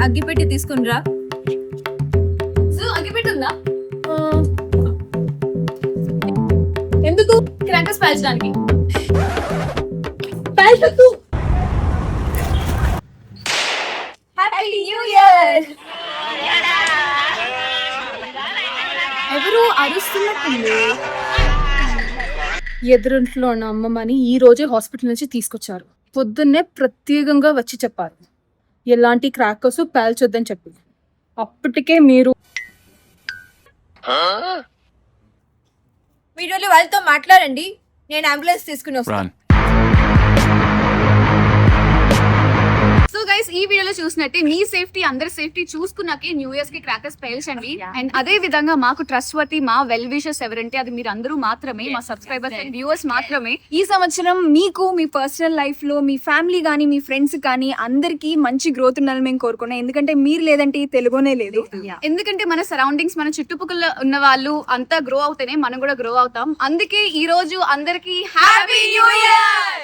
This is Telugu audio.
అగ్గిపెట్టి తీసుకునిరా. అగ్గిపెట్టి ఉందా? ఎందుకు? క్రాకర్స్ పేల్చడానికి. పేల్చొద్దు. Happy new year. ఎవరు అరుస్తున్నట్టుంది. ఎదురింట్లో ఉన్న అమ్మమ్మని ఈ రోజే హాస్పిటల్ నుంచి తీసుకొచ్చారు. పొద్దున్నే ప్రత్యేకంగా వచ్చి చెప్పారు ఎలాంటి క్రాకర్స్ పేల్చొద్దని చెప్పి. అప్పటికే మీరు మీరు వాళ్ళతో మాట్లాడండి, నేను అంబులెన్స్ తీసుకుని వస్తాను. సో గైస్, ఈ వీడియోలో చూసినట్టే మీ సేఫ్టీ అందరి సేఫ్టీ చూసుకున్నాకే న్యూ ఇయర్స్ కి క్రాకర్స్ పేల్చండి. అండ్ అదే విధంగా మాకు ట్రస్ట్ వర్తి మా వెల్ విషర్స్ ఎవరంటే అది మీరు అందరూ మాత్రమే, మా సబ్స్క్రైబర్స్ అండ్ వ్యూవర్స్ మాత్రమే. ఈ సంవత్సరం మీకు మీ పర్సనల్ లైఫ్ లో మీ ఫ్యామిలీ కానీ మీ ఫ్రెండ్స్ కానీ అందరికి మంచి గ్రోత్ ఉండాలని మేము కోరుకున్నాం. ఎందుకంటే మీరు లేదంటే ఈ తెలుగునే లేదు. ఎందుకంటే మన సరౌండింగ్స్, మన చుట్టుపక్కల ఉన్న వాళ్ళు అంతా గ్రో అవుతేనే మనం కూడా గ్రో అవుతాం. అందుకే ఈ రోజు అందరికి హ్యాపీ న్యూ ఇయర్.